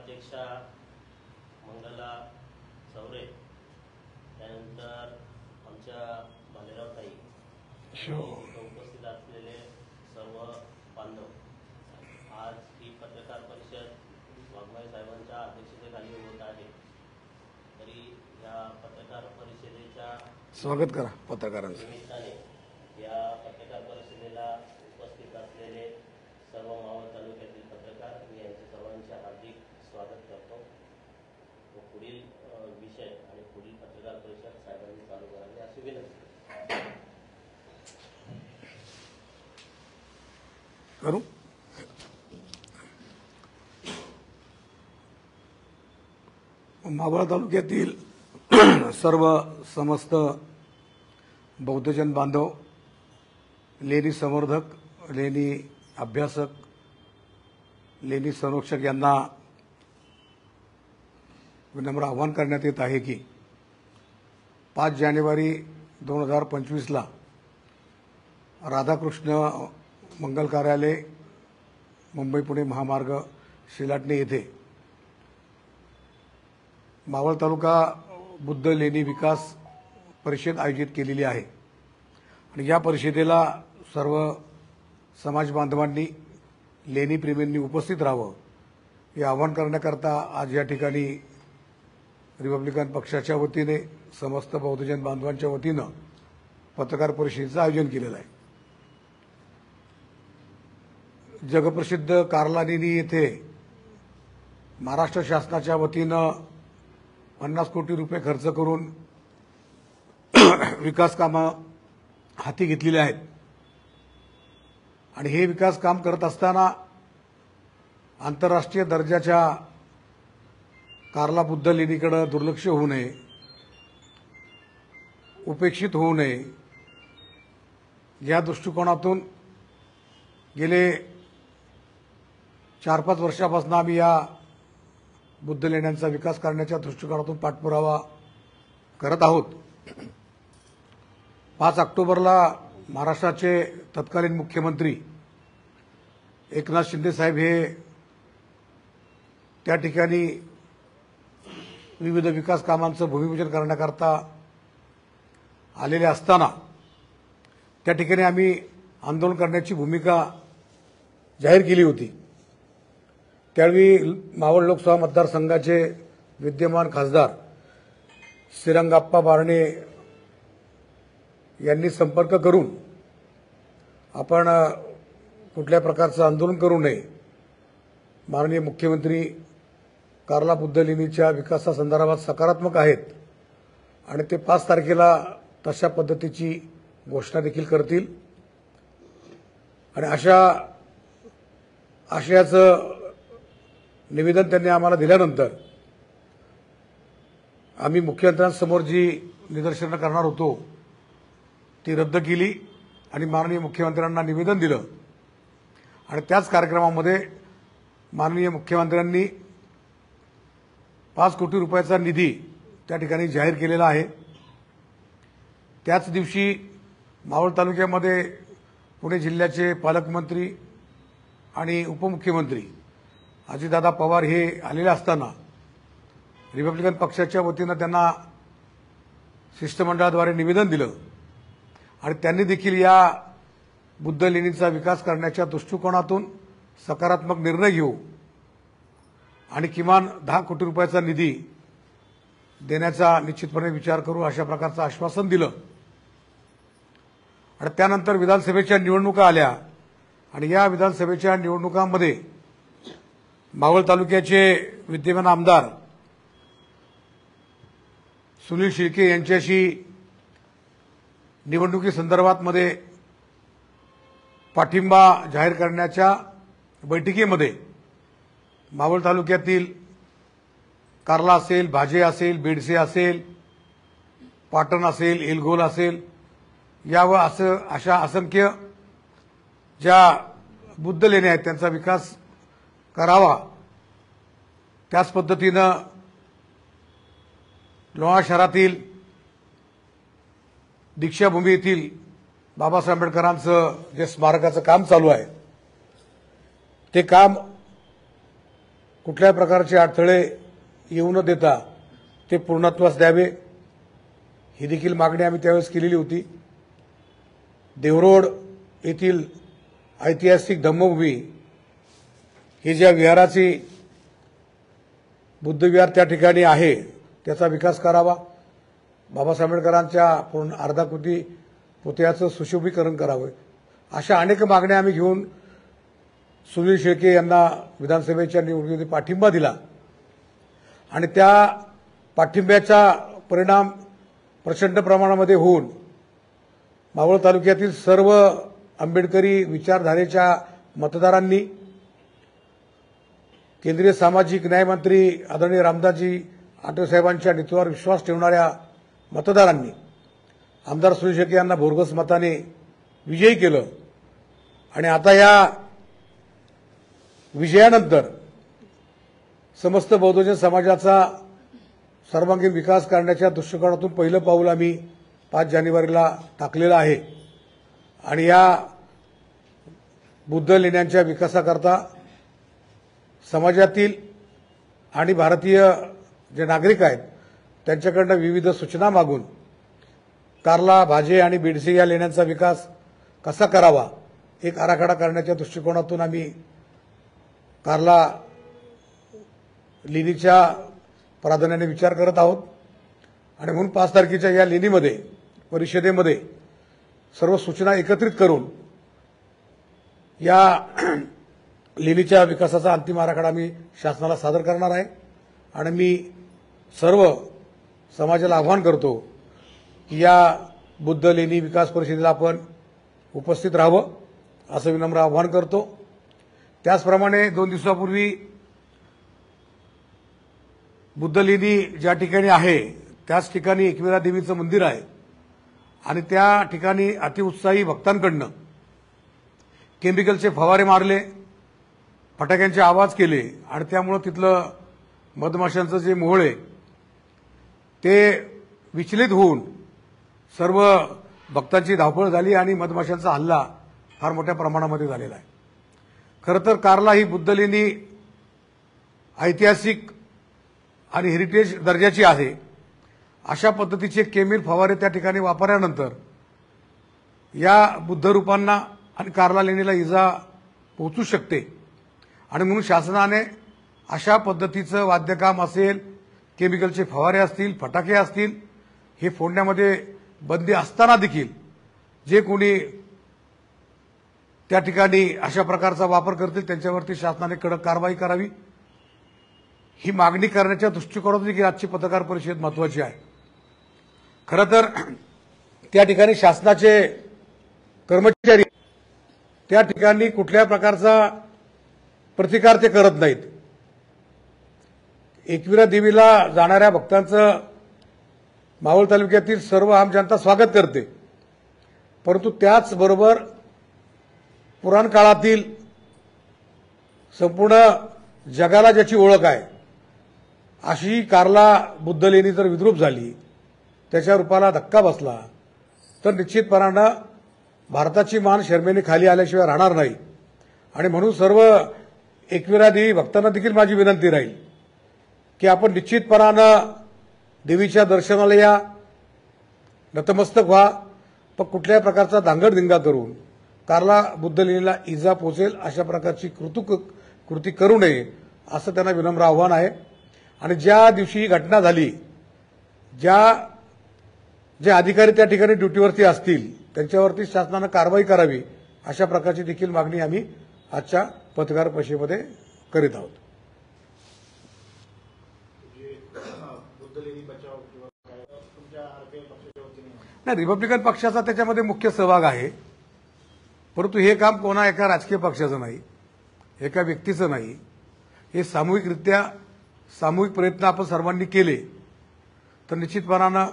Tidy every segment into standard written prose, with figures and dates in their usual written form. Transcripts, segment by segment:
उपाध्यक्षा मंगला चौरे, त्यानंतर आमच्या भालेरावताई, उपस्थित असलेले सर्व बांधव, आज ही पत्रकार परिषद वाघमारे साहेबांच्या अध्यक्षतेखाली होत आहे. तरी या पत्रकार परिषदेच्या स्वागत करा पत्रकारांचं. निमित्ताने या पत्रकार परिषदेला उपस्थित असलेले सर्व मावळ तालुक्यातील पत्रकार मी यांचे सर्वांचे हार्दिक स्वागत करतो. पुढील विषय आणि पुढील पत्रकार परिषद साहेबांनी चालू करावी अशी विनंती करू. मावळ तालुक्यातील सर्व समस्त बौद्धजन बांधव, लेणी संवर्धक, लेणी अभ्यासक, लेणी संरक्षक यांना विनम्र आवाहन करण्यात येत आहे की 5 जानेवारी 2025ला राधाकृष्ण मंगल कार्यालय, मुंबई पुणे महामार्ग, शिलाटणे येथे मावळ तालुका बुद्ध लेणी विकास परिषद आयोजित केलेली आहे आणि या परिषदेला सर्व समाज बांधवांनी, लेणी प्रेमींनी उपस्थित राहावं हे आवाहन करण्याकरता आज या ठिकाणी रिपब्लिकन पक्षाच्या वतीने, समस्त बौद्धजन बांधवांच्या वतीनं पत्रकार परिषदेचं आयोजन केलेलं आहे. जगप्रसिद्ध कार्ला लेणी येथे महाराष्ट्र शासनाच्या वतीनं 50 कोटी रुपये खर्च करून विकास कामं हाती घेतलेली आहेत आणि हे विकास काम करत असताना आंतरराष्ट्रीय दर्जाच्या कार्ला बुद्ध लेणीकडे दुर्लक्ष होऊ नये, उपेक्षित होऊ नये या दृष्टिकोनातून गेले 4-5 वर्षापासून आम्ही या बुद्ध लेण्यांचा विकास करण्याच्या दृष्टिकोनातून पाठपुरावा करत आहोत. 5 ऑक्टोबरला महाराष्ट्राचे तत्कालीन मुख्यमंत्री एकनाथ शिंदे साहेब हे त्या ठिकाणी विविध विकास कामांचं भूमिपूजन करण्याकरता आलेले असताना त्या ठिकाणी आम्ही आंदोलन करण्याची भूमिका जाहीर केली होती. त्यावेळी मावळ लोकसभा मतदारसंघाचे विद्यमान खासदार श्रीरंगाप्पा बारणे यांनी संपर्क करून आपण कुठल्या प्रकारचं आंदोलन करू नये, माननीय मुख्यमंत्री कार्ला बुद्ध लेणीच्या विकासासंदर्भात सकारात्मक आहेत आणि ते 5 तारखेला तशा पद्धतीची घोषणा देखील करतील आणि अशा आशयाचं निवेदन त्यांनी आम्हाला दिल्यानंतर आम्ही मुख्यमंत्र्यांसमोर जी निदर्शनं करणार होतो ती रद्द केली आणि माननीय मुख्यमंत्र्यांना निवेदन दिलं आणि त्याच कार्यक्रमामध्ये माननीय मुख्यमंत्र्यांनी 5 कोटी रुपयाचा निधी त्या ठिकाणी जाहीर केलेला आहे. त्याच दिवशी मावळ तालुक्यामध्ये पुणे जिल्ह्याचे पालकमंत्री आणि उपमुख्यमंत्री अजितदादा पवार हे आलेले असताना रिपब्लिकन पक्षाच्या वतीनं त्यांना शिष्टमंडळाद्वारे निवेदन दिलं आणि त्यांनी देखील या बुद्ध लेणीचा विकास करण्याच्या दृष्टिकोनातून सकारात्मक निर्णय घेऊ आणि किमान 10 कोटी रुपयाचा निधी देण्याचा निश्चितपणे विचार करू अशा प्रकारचं आश्वासन दिलं. आणि त्यानंतर विधानसभेच्या निवडणुका आल्या आणि या विधानसभेच्या निवडणुकांमध्ये मावळ तालुक्याचे विद्यमान आमदार सुनील शिर्के यांच्याशी निवडणुकीसंदर्भात मध्ये पाठिंबा जाहीर करण्याच्या बैठकीमध्ये मावळ तालुक्यातील कार्ला असेल, भाजे असेल, बेडसे असेल, पाटण असेल, एलगोल असेल यावर अशा असंख्य ज्या बुद्ध लेण्या आहेत त्यांचा विकास करावा, त्याच पद्धतीनं लोणार शहरातील दीक्षाभूमी येथील बाबासाहेब आंबेडकरांचं जे स्मारकाचं काम चालू आहे ते काम कुठल्याही प्रकारचे अडथळे येऊ न देता ते पूर्णत्वास द्यावे, ही देखील मागणी आम्ही त्यावेळेस केलेली होती. देवरोड येथील ऐतिहासिक धम्मभूमी ही ज्या विहाराची बुद्धविहार त्या ठिकाणी आहे त्याचा विकास करावा. बाबासाहेब आंबेडकरांच्या पूर्ण अर्धाकृती पुतळ्याचं सुशोभीकरण करावे. अशा अनेक मागण्या आम्ही घेऊन सुनील शेळके यांना विधानसभेच्या निवडणुकीत पाठिंबा दिला आणि त्या पाठिंब्याचा परिणाम प्रचंड प्रमाणामध्ये होऊन मावळ तालुक्यातील सर्व आंबेडकरी विचारधारेच्या मतदारांनी, केंद्रीय सामाजिक न्याय मंत्री आदरणीय रामदासजी आठवलेसाहेबांच्या नेतृत्वावर विश्वास ठेवणाऱ्या मतदारांनी आमदार सुनील शेळके यांना भोरघोस मताने विजयी केलं. आणि आता या विजयानंतर समस्त बौद्धजन समाजाचा सर्वांगीण विकास करण्याच्या दृष्टिकोनातून पहिलं पाऊल आम्ही 5 जानेवारीला टाकलेलं आहे. आणि या बुद्ध लेण्यांच्या विकासाकरता समाजातील आणि भारतीय जे नागरिक आहेत त्यांच्याकडनं विविध सूचना मागून कार्ला, भाजे आणि बेडसे या लेण्यांचा विकास कसा करावा एक आराखडा करण्याच्या दृष्टिकोनातून आम्ही कार्ला लेणीच्या प्राधान्याने विचार करत आहोत. आणि म्हणून 5 तारखेच्या या लेणीमध्ये परिषदेमध्ये सर्व सूचना एकत्रित करून या लेणीच्या विकासाचा अंतिम आराखडा आम्ही शासनाला सादर करणार आहे. आणि मी सर्व समाजाला आवाहन करतो की या बुद्ध लेणी विकास परिषदेला आपण उपस्थित राहावं असं विनम्र आवाहन करतो. त्याचप्रमाणे 2 दिवसापूर्वी बुद्ध लेणी ज्या ठिकाणी आहे त्याच ठिकाणी एकविरा देवीचं मंदिर आहे आणि त्या ठिकाणी अतिउत्साही भक्तांकडनं केमिकलचे फवारे मारले, फटाक्यांचे आवाज केले आणि त्यामुळे तिथलं मधमाशांचं जे मोहोळ आहे ते विचलित होऊन सर्व भक्तांची धावपळ झाली आणि मधमाशांचा हल्ला फार मोठ्या प्रमाणामध्ये झालेला आहे. खरं तर कार्ला ही बुद्ध लेणी ऐतिहासिक आणि हेरिटेज दर्जाची आहे. अशा पद्धतीचे केमिकल फवारे त्या ठिकाणी वापरल्यानंतर या बुद्ध रूपांना आणि कार्ला लेणीला इजा पोहोचू शकते. आणि म्हणून शासनाने अशा पद्धतीचं वाद्यकाम असेल, केमिकलचे फवारे असतील, फटाके असतील, हे फोडण्यामध्ये बंदी असताना देखील जे कोणी त्या ठिकाणी अशा प्रकारचा वापर करतील त्यांच्यावरती शासनाने कडक कारवाई करावी ही मागणी करण्याच्या दृष्टिकोनातून देखील आजची पत्रकार परिषद महत्त्वाची आहे. खरं तर त्या ठिकाणी शासनाचे कर्मचारी त्या ठिकाणी कुठल्या प्रकारचा प्रतिकार ते करत नाहीत. एकविरा देवीला जाणाऱ्या भक्तांचं मावळ तालुक्यातील सर्व आम जनता स्वागत करते, परंतु त्याचबरोबर पुराण काळातील संपूर्ण जगाला ज्याची ओळख आहे अशी कार्ला बुद्ध लेणी जर विद्रूप झाली, त्याच्या रूपाला धक्का बसला तर निश्चितपणानं भारताची मान शर्मेने खाली आल्याशिवाय राहणार नाही. आणि म्हणून सर्व एकविरा देवी भक्तांना देखील माझी विनंती राहील की आपण निश्चितपणानं देवीच्या दर्शनाला या, नतमस्तक व्हा, पण कुठल्याही प्रकारचा धांगडधिंगा करून कार्ला बुद्ध लेणीला इजा पोचेल अशा प्रकारची कृती करू नये असं त्यांना विनम्र आव्हान आहे. आणि ज्या दिवशी ही घटना झाली, जे अधिकारी त्या ठिकाणी ड्युटीवरती असतील त्यांच्यावरती शासनानं कारवाई करावी अशा प्रकारची देखील मागणी आम्ही आजच्या पत्रकार परिषदेमध्ये करीत आहोत. नाही, रिपब्लिकन पक्षाचा त्याच्यामध्ये मुख्य सहभाग आहे, परंतु हे काम कोणा एका राजकीय पक्षाचं नाही, एका व्यक्तीचं नाही. हे सामूहिकरित्या सामूहिक प्रयत्न आपण सर्वांनी केले तर निश्चितपणानं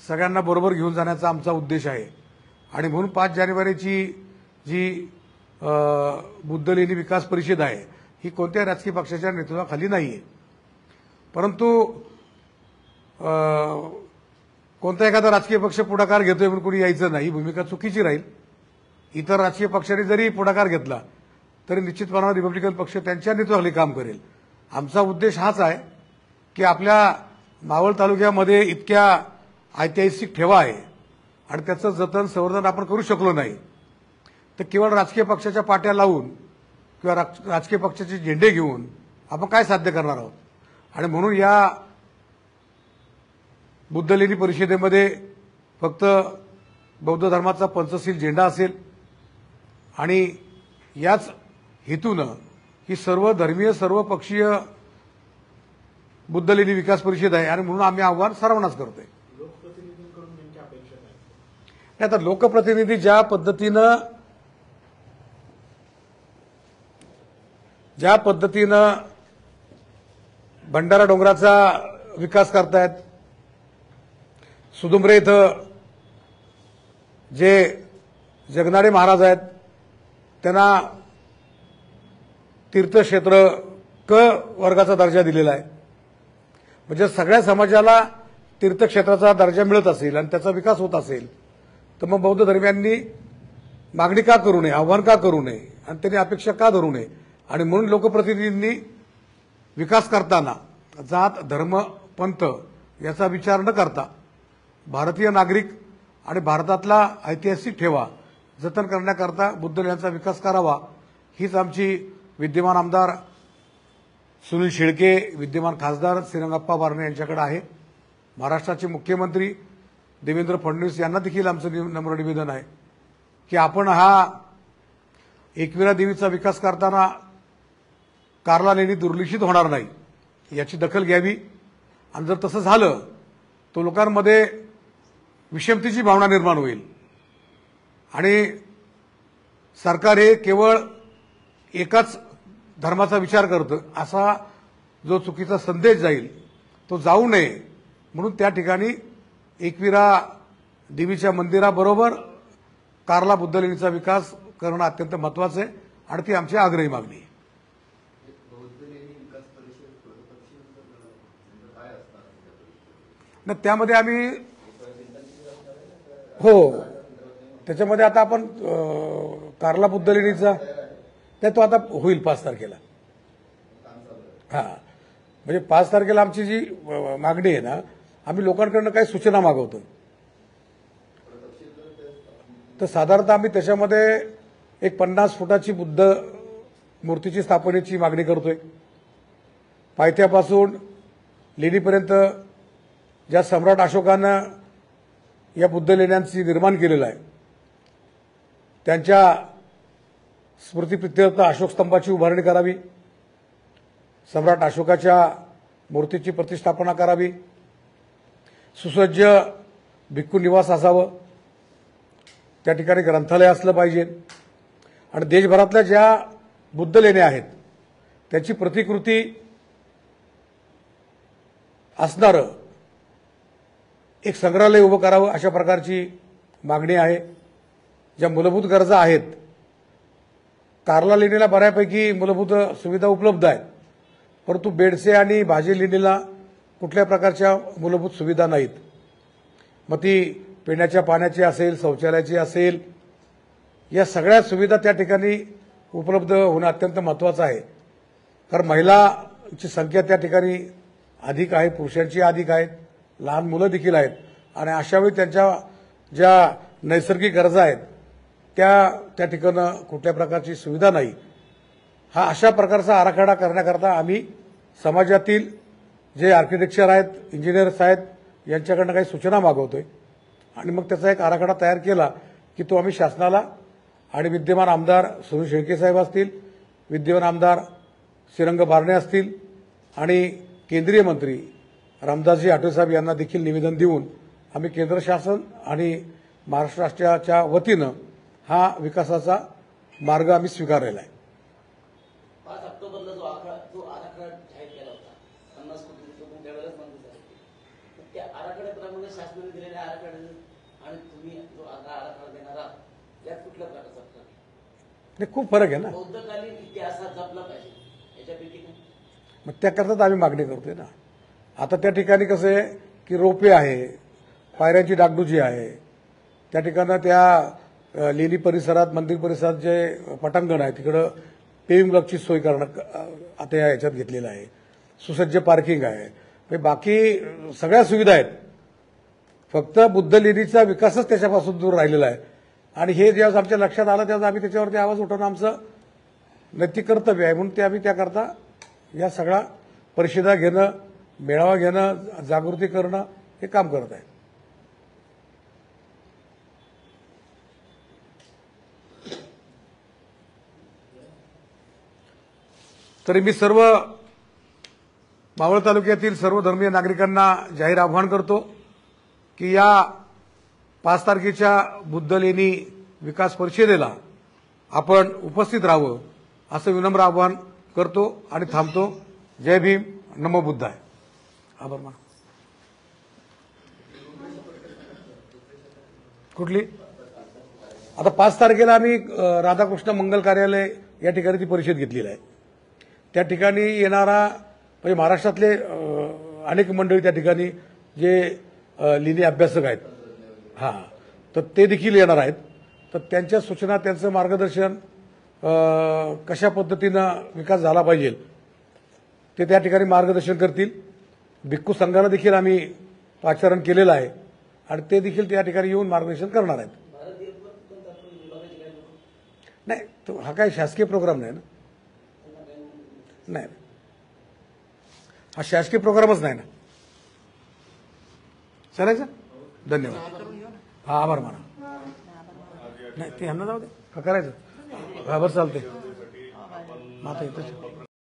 सगळ्यांना बरोबर घेऊन जाण्याचा आमचा उद्देश आहे. आणि म्हणून 5 जानेवारीची जी बुद्ध लेणी विकास परिषद आहे ही कोणत्याही राजकीय पक्षाच्या नेतृत्वाखाली नाही आहे, परंतु कोणता एखादा राजकीय पक्ष पुढाकार घेतोय म्हणून कोणी यायचं नाही, भूमिका चुकीची राहील. इतर राजकीय पक्षांनी जरी पुढाकार घेतला तरी निश्चितपणाने रिपब्लिकन पक्ष त्यांच्या नेतृत्वाखाली काम करेल. आमचा उद्देश हाच आहे की आपल्या मावळ तालुक्यामध्ये इतक्या ऐतिहासिक ठेवा आहे आणि त्याचं जतन संवर्धन आपण करू शकलो नाही, तर केवळ राजकीय पक्षाच्या पाट्या लावून किंवा राजकीय पक्षाचे झेंडे घेऊन आपण काय साध्य करणार आहोत. आणि म्हणून या बुद्धलेणी परिषदेमध्ये फक्त बौद्ध धर्माचा पंचशील झेंडा असेल आणि याच हेतूनं ही सर्व धर्मीय सर्व पक्षीय बुद्धलेणी विकास परिषद आहे आणि म्हणून आम्ही आव्हान सर्वांनाच करतोय. लोकप्रतिनिधींकडून नेमकी अपेक्षा काय? नाही तर लोकप्रतिनिधी ज्या पद्धतीनं भंडारा डोंगराचा विकास करतायत, सुदुंबरे इथं जे जगनाडे महाराज आहेत त्यांना तीर्थक्षेत्र क वर्गाचा दर्जा दिलेला आहे. म्हणजे सगळ्या समाजाला तीर्थक्षेत्राचा दर्जा मिळत असेल आणि त्याचा विकास होत असेल तर मग बौद्ध धर्मियांनी मागणी का करू नये, आव्हान का करू नये आणि त्यांनी अपेक्षा का धरू नये. आणि म्हणून लोकप्रतिनिधींनी विकास करताना जात धर्म पंथ याचा विचार न करता भारतीय नागरिक आणि भारतातला ऐतिहासिक ठेवा जतन करण्याकरता बुद्धलेण्यांचा विकास करावा हीच आमची विद्यमान आमदार सुनील शेळके, विद्यमान खासदार श्रीरंगप्पा बारणे यांच्याकडे आहे. महाराष्ट्राचे मुख्यमंत्री देवेंद्र फडणवीस यांना देखील आमचं नम्र निवेदन आहे की आपण हा एकविरा देवीचा विकास करताना कार्ला लेणी दुर्लक्षित होणार नाही याची दखल घ्यावी. आणि जर तसं झालं तर लोकांमध्ये विषमतेची भावना निर्माण होईल आणि सरकार हे केवळ एकाच धर्माचा विचार करतं असा जो चुकीचा संदेश जाईल तो जाऊ नये म्हणून त्या ठिकाणी एकविरा देवीच्या मंदिराबरोबर कार्ला बुद्धलेणीचा विकास करणं अत्यंत महत्त्वाचं आहे आणि ती आमची आग्रही मागणी आहे. नाही त्यामध्ये आम्ही हो त्याच्यामध्ये आता आपण कार्ला बुद्धलेणीचा नाही तो आता होईल 5 तारखेला. हा म्हणजे 5 तारखेला आमची जी मागणी आहे ना आम्ही लोकांकडनं काही सूचना मागवतो तर साधारणतः आम्ही त्याच्यामध्ये एक 50 फुटाची बुद्ध मूर्तीची स्थापनेची मागणी करतोय. पायथ्यापासून लेणीपर्यंत ज्या सम्राट अशोकानं या बुद्ध लेण्यांची निर्माण केलेलं आहे त्यांच्या स्मृतिप्रित्यर्थ अशोक स्तंभाची उभारणी करावी, सम्राट अशोकाच्या मूर्तीची प्रतिष्ठापना करावी, सुसज्ज भिक्खू निवास असावं, त्या ठिकाणी ग्रंथालय असलं पाहिजे आणि देशभरातल्या ज्या बुद्ध लेण्या आहेत त्याची प्रतिकृती असणारं एक संग्रहालय उभं करावं अशा प्रकारची मागणी आहे. ज्या मूलभूत गरजा आहेत कार्ला लेणीला बऱ्यापैकी मूलभूत सुविधा उपलब्ध आहेत परंतु बेडसे आणि भाजी लेणीला कुठल्या प्रकारच्या मूलभूत सुविधा नाहीत. मग ती पिण्याच्या पाण्याची असेल, शौचालयाची असेल, या सगळ्या सुविधा त्या ठिकाणी उपलब्ध होणं अत्यंत महत्त्वाचं आहे. कारण महिलांची संख्या त्या ठिकाणी अधिक आहे, पुरुषांची अधिक आहेत, लहान मुलं देखील आहेत आणि अशावेळी त्यांच्या ज्या नैसर्गिक गरजा आहेत त्या ठिकाणी कुठल्या प्रकारची सुविधा नाही. हा अशा प्रकारचा आराखडा करण्याकरता आम्ही समाजातील जे आर्किटेक्चर आहेत, इंजिनियर्स आहेत यांच्याकडनं काही सूचना मागवतोय आणि मग त्याचा एक आराखडा तयार केला की तो आम्ही शासनाला आणि विद्यमान आमदार सुनील शेळके साहेब असतील, विद्यमान आमदार श्रीरंग बारणे असतील आणि केंद्रीय मंत्री रामदासजी आठवले साहेब यांना देखील निवेदन देऊन आम्ही केंद्र शासन आणि महाराष्ट्र राष्ट्राच्या वतीनं हा विकासाचा मार्ग आम्ही स्वीकारलेला आहे. 5 ऑक्टोबरला जो आराखडा जाहीर केला होता 50 कोटी रुपये त्यावेळेस मंजूर झाले होते. त्या आराखड्याप्रमाणे शासनाने दिलेल्या आराखड्याने आणि तुम्ही जो आता आराखडा देणार आहात यात कुठल्या प्रकारचा फरक आहे? नाही खूप फरक आहे ना. बौद्धकालीन इतिहास जपला पाहिजे याच्यापैकी काय? मग त्याकरताच आम्ही मागणी करतोय ना. आता त्या ठिकाणी कसं आहे की रोपवे आहे, पायऱ्यांची डागडुजी आहे, त्या ठिकाणं त्या लेणी परिसरात मंदिर परिसरात जे पटांगण आहे तिकडं पेविंग ब्लॉकची सोय करणं आता या ह्याच्यात घेतलेलं आहे. सुसज्ज पार्किंग आहे. बाकी सगळ्या सुविधा आहेत. फक्त बुद्धलेणीचा विकासच त्याच्यापासून दूर राहिलेला आहे. आणि हे जेव्हा आमच्या लक्षात आलं तेव्हा आम्ही त्याच्यावरती आवाज उठवणं आमचं नैतिक कर्तव्य आहे. म्हणून ते आम्ही त्याकरता या सगळ्या परिषदा घेणं, मेळावा घेणं, जागृती करणं हे काम करत आहे. तरी मी सर्व मावळ तालुक्यातील सर्व धर्मीय नागरिकांना जाहीर आवाहन करतो की या 5 तारखेच्या बुद्धलेणी विकास परिषदेला आपण उपस्थित राहावं असं विनम्र आवाहन करतो आणि थांबतो. जय भीम, नमो बुद्धाय. आभार मान. कुठली? आता 5 तारखेला आम्ही राधाकृष्ण मंगल कार्यालय या ठिकाणी ती परिषद घेतलेली आहे. त्या ठिकाणी येणारा म्हणजे महाराष्ट्रातले अनेक मंडळी त्या ठिकाणी जे लेणी अभ्यासक आहेत तर ते देखील येणार आहेत. तर त्यांच्या सूचना, त्यांचं मार्गदर्शन, कशा पद्धतीनं विकास झाला पाहिजे ते त्या ठिकाणी मार्गदर्शन करतील. भिक्खू संघाला देखील आम्ही पाचारण केलेलं आहे आणि ते देखील त्या ठिकाणी येऊन मार्गदर्शन करणार आहेत. नाही, तो हा काय शासकीय प्रोग्राम नाही ना. नाही, हा शासकीय प्रोग्रामच नाही ना. चालायचं. धन्यवाद. हा, आभार माना. नाही, ते ह्यांना जाऊ दे. का करायचं? बरं, चालते. मग आता इथंच